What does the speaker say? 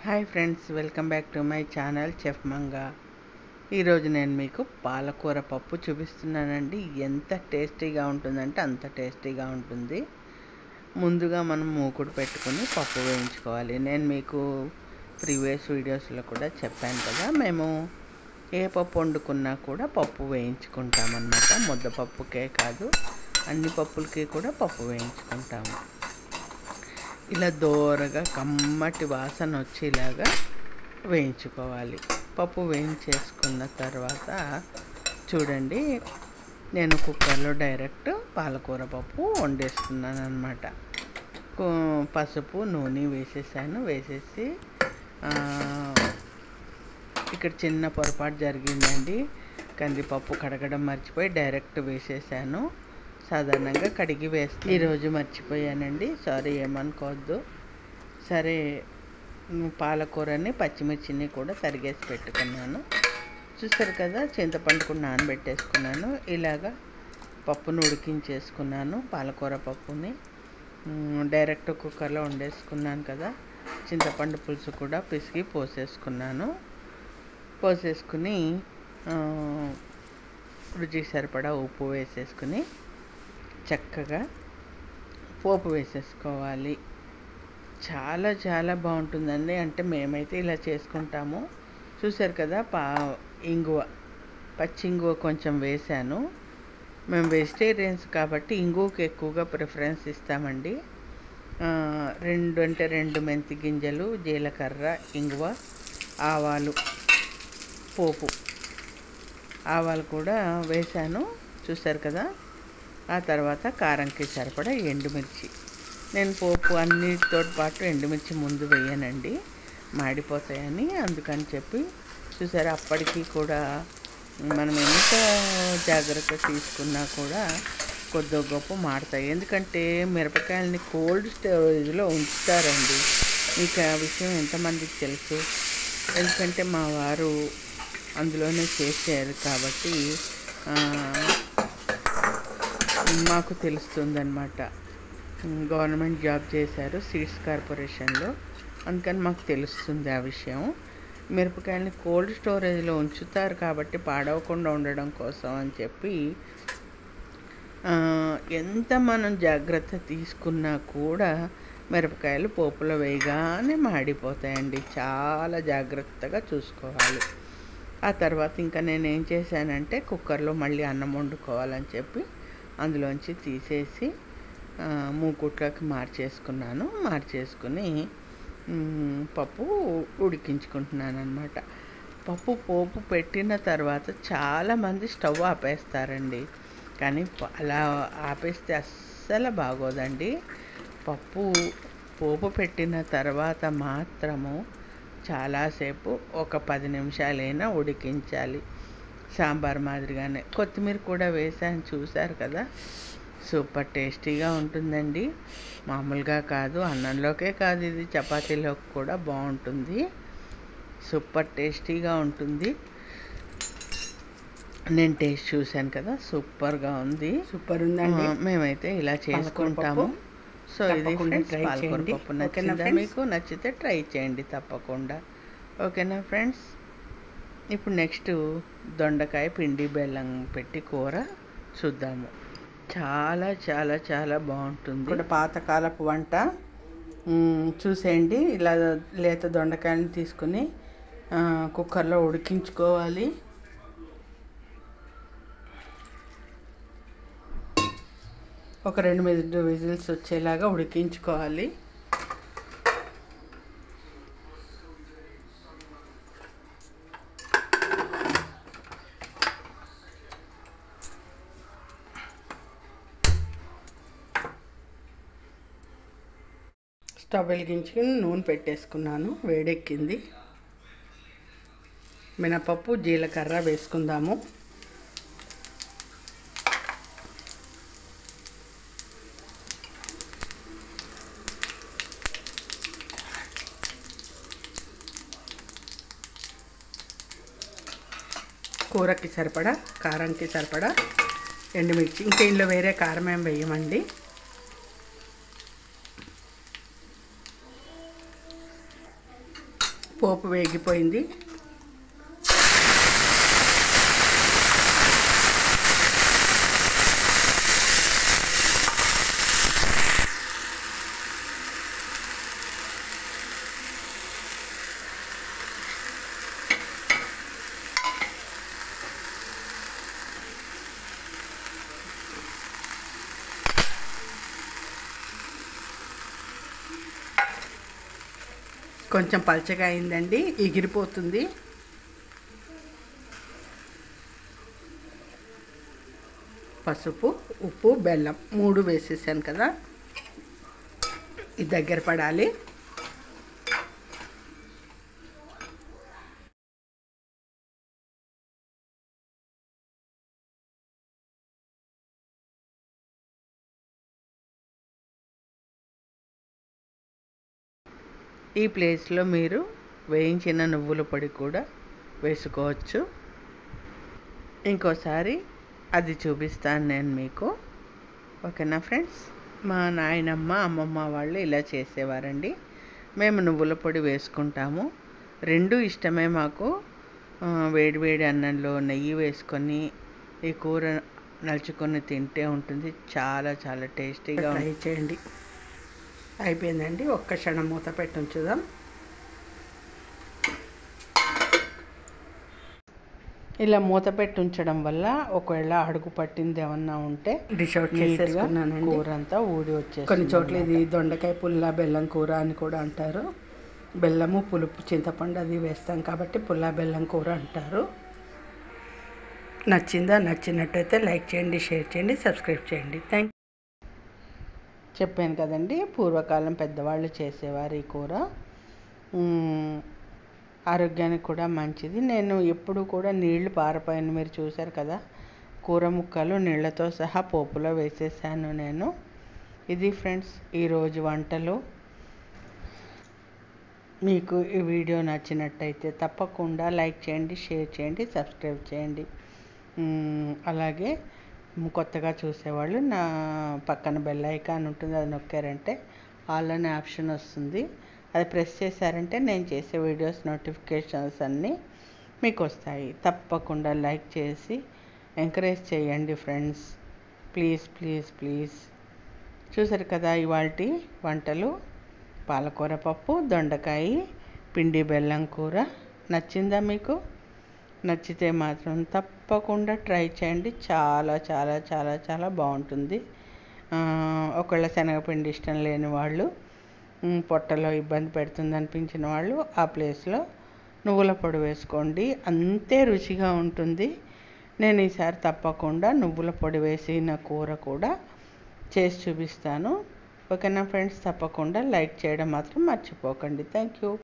Hi friends, welcome back to my channel chef Manga. ఈరోజు నేను మీకు పాలకూర పప్పు చూపిస్తున్నానండి. ఎంత టేస్టీగా ఉంటుందంటే అంత టేస్టీగా ఉంటుంది. ముందుగా మనం మూకుడు పెట్టుకొని పప్పు వేయించుకోవాలి. నేను మీకు ప్రీవియస్ వీడియోస్లో కూడా చెప్పాను కదా, మేము ఏ పప్పు వండుకున్నా కూడా పప్పు వేయించుకుంటామన్నమాట. ముద్దపప్పుకే కాదు, అన్ని పప్పులకి కూడా పప్పు వేయించుకుంటాము. ఇలా దోరగా కమ్మటి వాసన వచ్చేలాగా వేయించుకోవాలి. పప్పు వేయించేసుకున్న తర్వాత చూడండి, నేను కుక్కర్లో డైరెక్ట్ పాలకూర పప్పు వండేస్తున్నాను అన్నమాట. పసుపు నూనె వేసేసి ఇక్కడ చిన్న పొరపాటు జరిగిందండి. కందిపప్పు కడగడం మర్చిపోయి డైరెక్ట్ వేసేసాను. సాధారణంగా కడిగి వేస్తాను. ఈరోజు మర్చిపోయానండి, సారీ, ఏమనుకోవద్దు. సరే, పాలకూరని పచ్చిమిర్చిని కూడా తరిగేసి పెట్టుకున్నాను. చూస్తారు కదా, చింతపండు కూడా నానబెట్టేసుకున్నాను. ఇలాగా పప్పును ఉడికించేసుకున్నాను. పాలకూర పప్పుని డైరెక్ట్ కుక్కర్లో వండేసుకున్నాను కదా. చింతపండు పులుసు కూడా పిసికి పోసేసుకుని రుచికి సరిపడా ఉప్పు వేసేసుకుని చక్కగా పోపు వేసేసుకోవాలి. చాలా చాలా బాగుంటుందండి. అంటే మేమైతే ఇలా చేసుకుంటాము. చూసారు కదా, పచ్చి ఇంగువ కొంచెం వేసాను. మేము వెజిటేరియన్స్ కాబట్టి ఇంగువకి ఎక్కువగా ప్రిఫరెన్స్ ఇస్తామండి. రెండు మెంతి గింజలు, జీలకర్ర, ఇంగువ, ఆవాలు, పోపు ఆవాలు కూడా వేసాను. చూసారు కదా. ఆ తర్వాత కారంకి సరిపడా ఎండుమిర్చి. నేను పోపు అన్నిటితో పాటు ఎండుమిర్చి ముందు వేయనండి, మాడిపోతాయని. అందుకని చెప్పి చూసారా, అప్పటికి కూడా మనం ఎంత జాగ్రత్త తీసుకున్నా కూడా కొద్ది గొప్ప మాడతాయి. ఎందుకంటే మిరపకాయలని కోల్డ్ స్టోరేజ్లో ఉంచుతారండి. మీకు ఆ విషయం ఎంతమందికి తెలుసు? ఎందుకంటే మా వారు అందులోనే చేశారు కాబట్టి మాకు తెలుస్తుందన్నమాట. గవర్నమెంట్ జాబ్ చేశారు సీడ్స్ కార్పొరేషన్లో, అందుకని మాకు తెలుస్తుంది ఆ విషయం. మిరపకాయలని కోల్డ్ స్టోరేజ్లో ఉంచుతారు కాబట్టి పాడవకుండా ఉండడం కోసం అని చెప్పి ఎంత మనం జాగ్రత్త తీసుకున్నా కూడా మిరపకాయలు పోపులో వేయగానే మాడిపోతాయండి. చాలా జాగ్రత్తగా చూసుకోవాలి. ఆ తర్వాత ఇంకా నేను ఏం చేశానంటే, కుక్కర్లో మళ్ళీ అన్నం వండుకోవాలని చెప్పి అందులోంచి తీసేసి మూకుట్లోకి మార్చేసుకుని పప్పు ఉడికించుకుంటున్నాను అన్నమాట. పోపు పెట్టిన తర్వాత చాలామంది స్టవ్ ఆపేస్తారండి, కానీ అలా ఆపేస్తే అస్సలు బాగోదండి. పోపు పెట్టిన తర్వాత మాత్రము చాలాసేపు, ఒక 10 నిమిషాలైనా ఉడికించాలి. సాంబార్ మాదిరిగానే. కొత్తిమీర కూడా వేసాను, చూశారు కదా. సూపర్ టేస్టీగా ఉంటుందండి. మామూలుగా కాదు, అన్నంలోకే కాదు, ఇది చపాతీలోకి కూడా బాగుంటుంది. సూపర్ టేస్టీగా ఉంటుంది. నేను టేస్ట్ చూశాను కదా, సూపర్గా ఉంది. సూపర్ ఉందండి. మేమైతే ఇలా చేసుకుంటాము. సో ఇది ఫ్రెండ్స్, పాలకూర పప్పు నచ్చిందా మీకు? నచ్చితే ట్రై చేయండి తప్పకుండా. ఓకేనా ఫ్రెండ్స్? ఇప్పుడు నెక్స్ట్ దొండకాయ పిండి బెల్లం పెట్టి కూర చూద్దాము. చాలా చాలా చాలా బాగుంటుంది. కూడా పాతకాలపు వంట. చూసేయండి, ఇలా లేత దొండకాయలను తీసుకుని కుక్కర్లో ఉడికించుకోవాలి. ఒక 2 విజిల్స్ వచ్చేలాగా ఉడికించుకోవాలి. స్టవ్ వెలిగించుకుని నూనె పెట్టేసుకున్నాను, వేడెక్కింది. మినపప్పు, జీలకర్ర వేసుకుందాము. కూరకి సరిపడా, కారంకి సరిపడా ఎండుమిర్చి. ఇంకా ఇందులో వేరే కారం ఏం వేయమండి. పోపు వేగిపోయింది. కొంచెం పలచగా అయిందండి, ఎగిరిపోతుంది. పసుపు, ఉప్పు, బెల్లం 3 వేసేసాను కదా, ఇది దగ్గర పడాలి. ఈ ప్లేస్లో మీరు వేయించిన నువ్వుల పొడి కూడా వేసుకోవచ్చు. ఇంకోసారి అది చూపిస్తాను నేను మీకు. ఓకేనా ఫ్రెండ్స్? మా నాయనమ్మ, అమ్మమ్మ వాళ్ళు ఇలా చేసేవారండి. మేము నువ్వుల పొడి వేసుకుంటాము. 2 ఇష్టమే మాకు. వేడి వేడి అన్నంలో నెయ్యి వేసుకొని ఈ కూర నలుచుకొని తింటే ఉంటుంది. చాలా చాలా టేస్టీగా ట్రై చేయండి. అయిపోయిందండి, ఒక్క క్షణం మూత పెట్టి ఉంచుదాం. ఇలా మూత పెట్టి ఉంచడం వల్ల ఒకవేళ అడుగు పట్టింది ఏమన్నా ఉంటే డిష్ అవుట్ చేసేసుకున్నానండి. కూర అంతా ఊడి వచ్చేస్తుంది. కొన్ని చోట్ల ఇది దొండకాయ పుల్ల బెల్లం కూర అని కూడా అంటారు. బెల్లము, పులుపు, చింతపండు అది వేస్తాం కాబట్టి పుల్ల బెల్లం కూర అంటారు. నచ్చిందా? నచ్చినట్టయితే లైక్ చేయండి, షేర్ చేయండి, సబ్స్క్రైబ్ చేయండి. చెప్పాను కదండి, పూర్వకాలం పెద్దవాళ్ళు చేసేవారు ఈ కూర. ఆరోగ్యానికి కూడా మంచిది. నేను ఎప్పుడు కూడా నీళ్లు పారపోయాను, మీరు చూశారు కదా. కూర ముక్కలు నీళ్ళతో సహా పోపులో వేసేసాను నేను. ఇది ఫ్రెండ్స్ ఈరోజు వంటలు. మీకు ఈ వీడియో నచ్చినట్టయితే తప్పకుండా లైక్ చేయండి, షేర్ చేయండి, సబ్స్క్రైబ్ చేయండి. అలాగే కొత్తగా చూసేవాళ్ళు నా పక్కన బెల్ ఐకాన్ ఉంటుంది, అది నొక్కారంటే ఆల్ అనే ఆప్షన్ వస్తుంది. అది ప్రెస్ చేశారంటే నేను చేసే వీడియోస్ నోటిఫికేషన్స్ అన్నీ మీకు వస్తాయి. తప్పకుండా లైక్ చేసి ఎంకరేజ్ చేయండి ఫ్రెండ్స్. Please please please. చూసారు కదా ఇవాల్టి వంటలు. పాలకూర పప్పు, దొండకాయ, పిండి బెల్లం కూర. నచ్చిందా మీకు? నచ్చితే మాత్రం తప్పకుండా ట్రై చేయండి. చాలా చాలా చాలా చాలా బాగుంటుంది. ఒకవేళ శనగపిండి ఇష్టం లేని వాళ్ళు, పొట్టలో ఇబ్బంది పెడుతుంది అనిపించిన వాళ్ళు ఆ ప్లేస్లో నువ్వుల పొడి వేసుకోండి, అంతే రుచిగా ఉంటుంది. నేను ఈసారి తప్పకుండా నువ్వుల పొడి వేసిన కూర కూడా చేసి చూపిస్తాను. ఓకేనా ఫ్రెండ్స్? తప్పకుండా లైక్ చేయడం మాత్రం మర్చిపోకండి. Thank you.